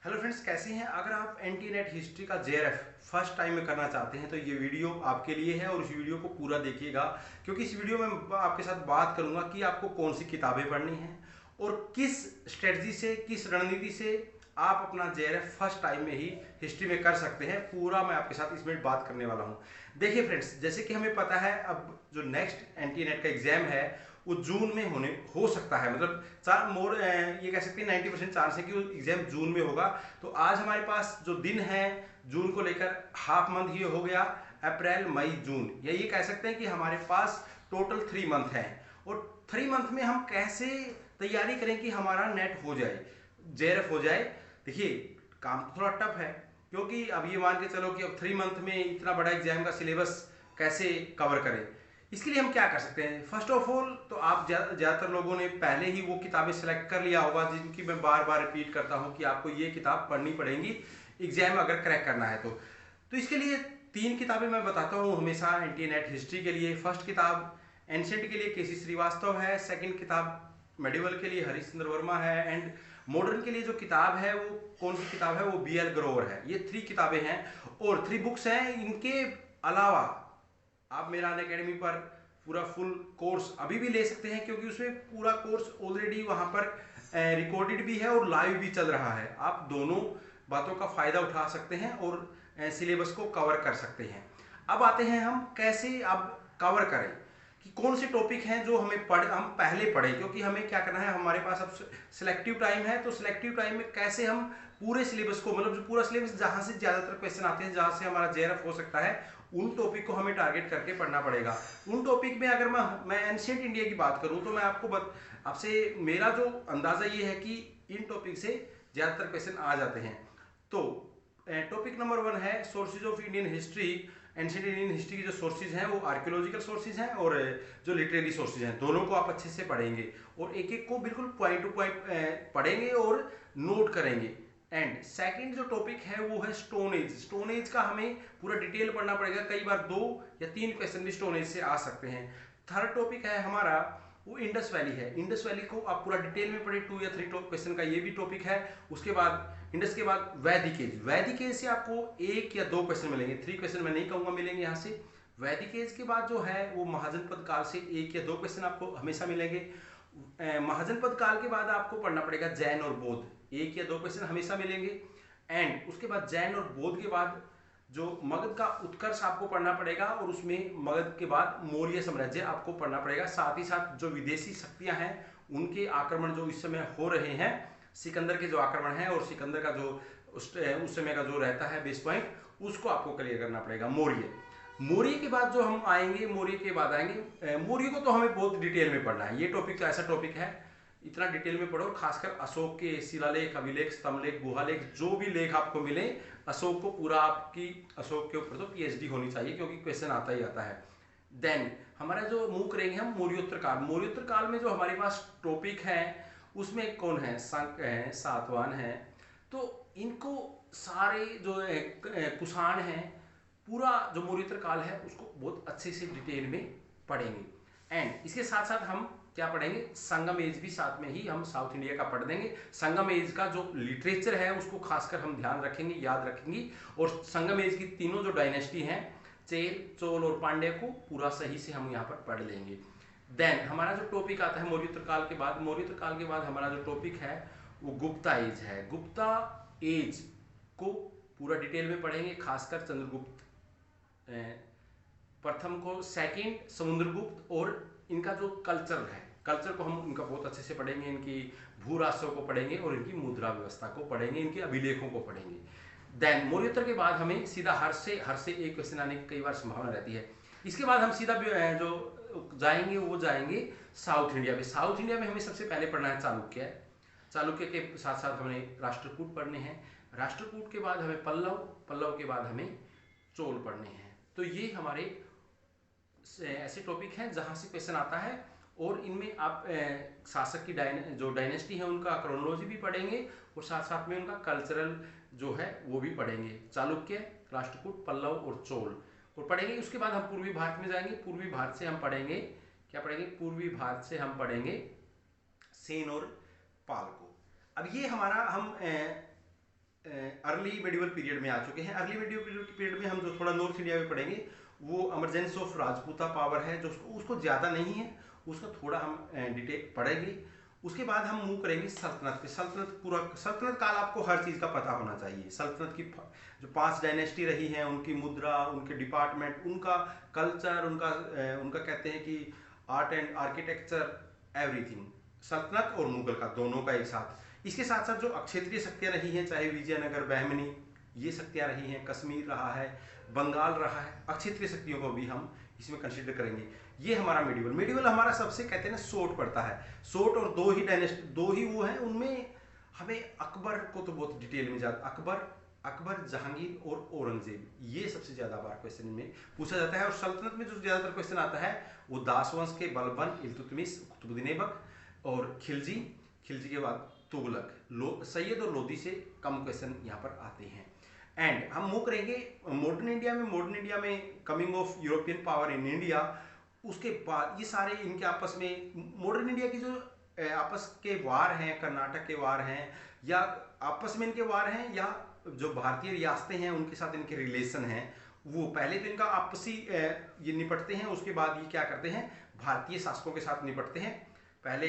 Hello friends, कैसे हैं। अगर आप एनटी नेट हिस्ट्री का जेआरएफ फर्स्ट टाइम में करना चाहते हैं तो ये वीडियो आपके लिए है और इस वीडियो को पूरा देखिएगा, क्योंकि इस वीडियो में मैं आपके साथ बात करूंगा कि आपको कौन सी किताबें पढ़नी हैं और किस स्ट्रेटजी से, किस रणनीति से आप अपना जेआरएफ फर्स्ट टाइम में ही हिस्ट्री में कर सकते हैं। पूरा मैं आपके साथ इसमें बात करने वाला हूँ। देखिए फ्रेंड्स, जैसे कि हमें पता है अब जो नेक्स्ट एनटी नेट का एग्जाम है वो जून में होने हो सकता है, मतलब ये कह सकते हैं 90% चांस है कि वो एग्जाम जून में होगा। तो आज हमारे पास जो दिन है जून को लेकर हाफ मंथ ये हो गया, अप्रैल मई जून, या ये कह सकते हैं कि हमारे पास टोटल 3 मंथ है। और 3 मंथ में हम कैसे तैयारी करें कि हमारा नेट हो जाए, जेआरएफ हो जाए। देखिए, काम तो थोड़ा टफ है, क्योंकि अब ये मान के चलो कि अब 3 मंथ में इतना बड़ा एग्जाम का सिलेबस कैसे कवर करें। इसके लिए हम क्या कर सकते हैं। फर्स्ट ऑफ ऑल तो आप ज़्यादातर लोगों ने पहले ही वो किताबें सेलेक्ट कर लिया होगा जिनकी मैं बार बार रिपीट करता हूँ कि आपको ये किताब पढ़नी पड़ेगी एग्जाम अगर क्रैक करना है तो इसके लिए 3 किताबें मैं बताता हूँ हमेशा एनटी नेट हिस्ट्री के लिए। फर्स्ट किताब एंशिएंट के लिए केसी श्रीवास्तव है, सेकंड किताब मेडिवल के लिए हरीश चंद्र वर्मा है, एंड मॉडर्न के लिए जो किताब है वो कौन सी किताब है, वो बी.एल. ग्रोवर है। ये 3 किताबें हैं और 3 बुक्स हैं। इनके अलावा आप मेरा अनअकैडमी पर पूरा फुल कोर्स अभी भी ले सकते हैं, क्योंकि उसमें पूरा कोर्स ऑलरेडी वहाँ पर रिकॉर्डेड भी है और लाइव भी चल रहा है। आप दोनों बातों का फ़ायदा उठा सकते हैं और सिलेबस को कवर कर सकते हैं। अब आते हैं हम कैसे अब कवर करें, कि कौन से टॉपिक हैं जो हम पहले पढ़ें, क्योंकि हमें क्या करना है, हमारे पास अब सिलेक्टिव टाइम है। तो सिलेक्टिव टाइम में कैसे हम पूरे सिलेबस को, मतलब जो पूरा सिलेबस जहाँ से ज़्यादातर क्वेश्चन आते हैं, जहाँ से हमारा जेआरएफ हो सकता है, उन टॉपिक को हमें टारगेट करके पढ़ना पड़ेगा। उन टॉपिक में अगर मैं एंशिएंट इंडिया की बात करूं तो मैं आपसे मेरा जो अंदाजा ये है कि इन टॉपिक से ज़्यादातर क्वेश्चन आ जाते हैं। तो टॉपिक नंबर 1 है sources of Indian history. Ancient Indian history की जो सोर्सेज हैं वो आर्कियोलॉजिकल सोर्सेज हैं और जो लिटरेरी सोर्सेज हैं, दोनों को आप अच्छे से पढ़ेंगे और एक एक को बिल्कुल पॉइंट टू पॉइंट पढ़ेंगे और नोट करेंगे। एंड सेकंड जो टॉपिक है वो है स्टोन एज। स्टोन एज का हमें पूरा डिटेल पढ़ना पड़ेगा, कई बार 2 या 3 क्वेश्चन भी स्टोन एज से आ सकते हैं। थर्ड टॉपिक है हमारा वो इंडस वैली है। इंडस वैली को आप पूरा डिटेल में पढ़े, 2 या 3 क्वेश्चन का ये भी टॉपिक है। उसके बाद इंडस के बाद वैदिक एज। वैदिक एज से आपको 1 या 2 क्वेश्चन मिलेंगे, 3 क्वेश्चन मैं नहीं कहूँगा मिलेंगे यहाँ से। वैदिक एज के बाद जो है वो महाजनपद काल से 1 या 2 क्वेश्चन आपको हमेशा मिलेंगे। महाजनपद काल के बाद आपको पढ़ना पड़ेगा जैन और बौद्ध, 1 या 2 क्वेश्चन हमेशा मिलेंगे। एंड उसके बाद जैन और बौद्ध के बाद जो मगध का उत्कर्ष आपको पढ़ना पड़ेगा और उसमें मगध के बाद मौर्य साम्राज्य आपको पढ़ना पड़ेगा। साथ ही साथ जो विदेशी शक्तियां हैं उनके आक्रमण जो इस समय हो रहे हैं, सिकंदर के जो आक्रमण है और सिकंदर का जो उस समय का जो रहता है बेस पॉइंट, उसको आपको क्लियर करना पड़ेगा। मौर्य के बाद जो हम आएंगे, मौर्य को तो हमें बहुत डिटेल में पढ़ना है। ये टॉपिक तो ऐसा टॉपिक है, इतना डिटेल में पढ़ो। खासकर अशोक के शिलालेख, अभिलेख, स्तंभलेख, गुहालेख, जो भी लेख आपको मिले अशोक को पूरा, आपकी अशोक के ऊपर तो पीएचडी होनी चाहिए, क्योंकि क्वेश्चन आता ही आता है। देन हमारा जो मूव करेंगे हम मौर्योत्तर काल। मौर्योत्तर काल में जो हमारे पास टॉपिक है उसमें कौन है, संक है, सातवाहन है। तो इनको सारे जो कुषाण है, पूरा जो मौर्योत्तर काल है उसको बहुत अच्छे से डिटेल में पढ़ेंगे। एंड इसके साथ साथ हम क्या पढ़ेंगे, संगम एज भी साथ में ही हम साउथ इंडिया का पढ़ देंगे। संगम एज का जो लिटरेचर है उसको खासकर हम ध्यान रखेंगे, याद रखेंगे। और संगम एज की तीनों जो डायनेस्टी हैं, चेल, चोल और पांड्य, को पूरा सही से हम यहाँ पर पढ़ लेंगे। देन हमारा जो टॉपिक आता है मौर्योत्तर काल के बाद, मौर्योत्तर काल के बाद हमारा जो टॉपिक है वो गुप्ता एज है। गुप्ता एज को पूरा डिटेल में पढ़ेंगे, खासकर चंद्रगुप्त प्रथम को, सेकंड समुद्रगुप्त, और इनका जो कल्चर है, कल्चर को हम इनका बहुत अच्छे से पढ़ेंगे, इनकी भू राष्ट्रों को पढ़ेंगे और इनकी मुद्रा व्यवस्था को पढ़ेंगे, इनके अभिलेखों को पढ़ेंगे। देन मौर्योत्तर के बाद हमें सीधा हर से एक क्वेश्चन आने की कई बार संभावना रहती है। इसके बाद हम सीधा जो जाएंगे वो जाएंगे साउथ इंडिया में। साउथ इंडिया में हमें सबसे पहले पढ़ना है चालुक्य। चालुक्य के साथ साथ हमें राष्ट्रकूट पढ़ने हैं। राष्ट्रकूट के बाद हमें पल्लव, पल्लव के बाद हमें चोल पढ़ने हैं। तो ये हमारे ऐसे टॉपिक हैं जहाँ से क्वेश्चन आता है और इनमें आप शासक की जो डायनेस्टी है उनका क्रोनोलॉजी भी पढ़ेंगे और साथ साथ में उनका कल्चरल जो है वो भी पढ़ेंगे। चालुक्य, राष्ट्रकूट, पल्लव और चोल और पढ़ेंगे। उसके बाद हम पूर्वी भारत में जाएंगे। पूर्वी भारत से हम पढ़ेंगे, क्या पढ़ेंगे, पूर्वी भारत से हम पढ़ेंगे सेन और पाल को। अब ये हमारा हम अर्ली मेडिवल पीरियड में आ चुके हैं। अर्ली मेडिवल पीरियड में हम जो थोड़ा नॉर्थ इंडिया में पढ़ेंगे वो एमरजेंस ऑफ राजपूता पावर है, जो उसको ज़्यादा नहीं है, उसका थोड़ा हम डिटेल पढ़ेंगे। उसके बाद हम मूव करेंगे सल्तनत पे। सल्तनत पूरा सल्तनत काल आपको हर चीज़ का पता होना चाहिए। सल्तनत की जो 5 डायनेस्टी रही हैं, उनकी मुद्रा, उनके डिपार्टमेंट, उनका कल्चर, उनका कहते हैं कि आर्ट एंड आर्किटेक्चर, एवरीथिंग, सल्तनत और मुगल का दोनों का एक साथ। इसके साथ साथ जो अक्षेत्रीय शक्तियाँ रही हैं, चाहे विजयनगर, बहमनी, ये शक्तियाँ रही हैं, कश्मीर रहा है, बंगाल रहा है, अक्षेत्रीय शक्तियों को भी हम इसमें कंसिडर करेंगे। ये हमारा मेडिवल हमारा सबसे कहते हैं ना शॉर्ट पड़ता है। शॉर्ट और दो ही वो हैं, उनमें हमें अकबर को तो बहुत डिटेल में जाता, अकबर, जहांगीर और औरंगजेब, ये सबसे ज्यादा बार क्वेश्चन में पूछा जाता है। और सल्तनत में जो ज्यादातर क्वेश्चन आता है वो दास वंश के बलबन, इल्तुतमिश, कुतुबुद्दीन ऐबक और खिलजी के बाद तुगलक, सैयद और लोदी से कम क्वेश्चन यहाँ पर आते हैं। एंड हम मूव करेंगे मॉडर्न इंडिया में coming of European power in India. उसके बाद ये सारे इनके आपस में मॉडर्न इंडिया की जो आपस के वार हैं, कर्नाटक के वार हैं, या आपस में इनके वार हैं, या जो भारतीय रियासतें हैं उनके साथ इनके रिलेशन हैं, वो पहले तो इनका आपसी ये निपटते हैं। उसके बाद ये क्या करते हैं, भारतीय शासकों के साथ निपटते हैं। पहले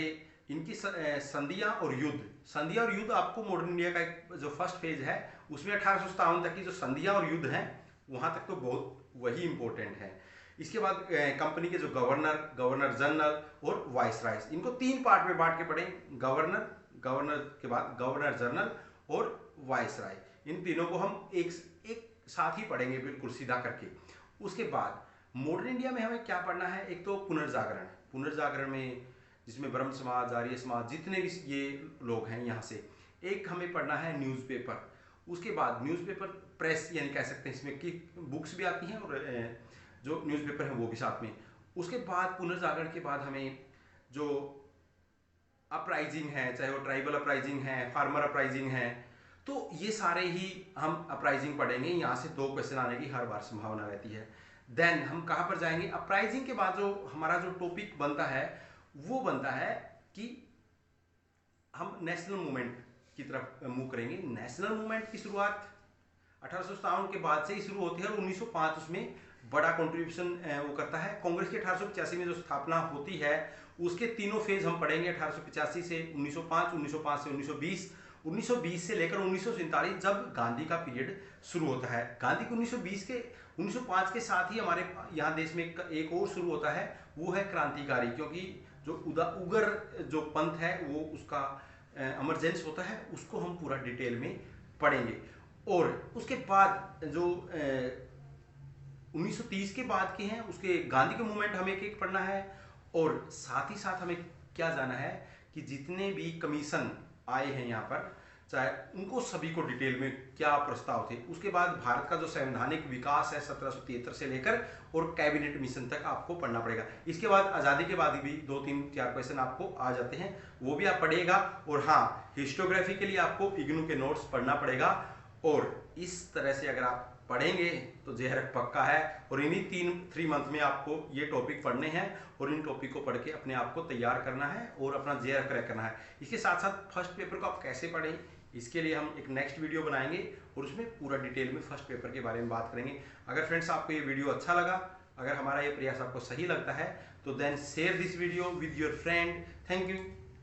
इनकी संधियां और युद्ध आपको मॉडर्न इंडिया का एक जो फर्स्ट फेज है उसमें 1857 तक की जो संधियां और युद्ध हैं वहां तक तो बहुत वही इंपॉर्टेंट है। इसके बाद कंपनी के जो गवर्नर जनरल और वाइसरायस, इनको 3 पार्ट में बांट के पढ़ें, गवर्नर के बाद गवर्नर जनरल और वाइसराय, इन तीनों को हम एक साथ ही पढ़ेंगे बिल्कुल सीधा करके। उसके बाद मॉडर्न इंडिया में हमें क्या पढ़ना है, एक तो पुनर्जागरण में जिसमें ब्रह्म समाज, आर्य समाज, जितने भी ये लोग हैं यहाँ से, एक हमें पढ़ना है न्यूज़पेपर। उसके बाद न्यूज़पेपर प्रेस यानी कह सकते हैं, इसमें की बुक्स भी आती हैं और जो न्यूज़पेपर है वो भी साथ में। उसके बाद पुनर्जागरण के बाद हमें जो अपराइजिंग है, चाहे वो ट्राइबल अपराइजिंग है, फार्मर अपराइजिंग है, तो ये सारे ही हम अपराइजिंग पढ़ेंगे। यहाँ से 2 क्वेश्चन आने की हर बार संभावना रहती है। देन हम कहाँ पर जाएंगे, अपराइजिंग के बाद जो हमारा जो टॉपिक बनता है वो बनता है कि हम नेशनल मूवमेंट की तरफ मूव करेंगे। नेशनल मूवमेंट की शुरुआत 1857 के बाद से ही शुरू होती है और 1905 उसमें बड़ा कंट्रीब्यूशन वो करता है। कांग्रेस की 1885 में जो स्थापना होती है उसके तीनों फेज हम पढ़ेंगे, 1885 से 1905, 1905 से 1920, 1920 से लेकर 1947 जब गांधी का पीरियड शुरू होता है। गांधी के 1905 के साथ ही हमारे यहाँ देश में एक और शुरू होता है, वो है क्रांतिकारी, क्योंकि जो उगर जो पंथ है वो उसका एमरजेंस होता है, उसको हम पूरा डिटेल में पढ़ेंगे। और उसके बाद जो 1930 के बाद के हैं उसके गांधी के मूवमेंट हमें एक पढ़ना है। और साथ ही साथ हमें क्या जाना है कि जितने भी कमीशन आए हैं यहाँ पर, चाहे उनको सभी को डिटेल में क्या प्रस्ताव थे। उसके बाद भारत का जो संवैधानिक विकास है 1773 से लेकर और कैबिनेट मिशन तक आपको पढ़ना पड़ेगा। इसके बाद आज़ादी के बाद भी 2, 3, 4 क्वेश्चन आपको आ जाते हैं, वो भी आप पढ़िएगा। और हाँ, हिस्टोग्राफी के लिए आपको इग्नू के नोट्स पढ़ना पड़ेगा। और इस तरह से अगर आप पढ़ेंगे तो जेआरएफ पक्का है। और इन्हीं 3 मंथ में आपको ये टॉपिक पढ़ने हैं और इन टॉपिक को पढ़ के अपने आप को तैयार करना है और अपना जेआरएफ क्रैक करना है। इसके साथ साथ फर्स्ट पेपर को आप कैसे पढ़ें, इसके लिए हम एक नेक्स्ट वीडियो बनाएंगे और उसमें पूरा डिटेल में फर्स्ट पेपर के बारे में बात करेंगे। अगर फ्रेंड्स आपको ये वीडियो अच्छा लगा, अगर हमारा ये प्रयास आपको सही लगता है, तो then share this video with your friend. Thank you.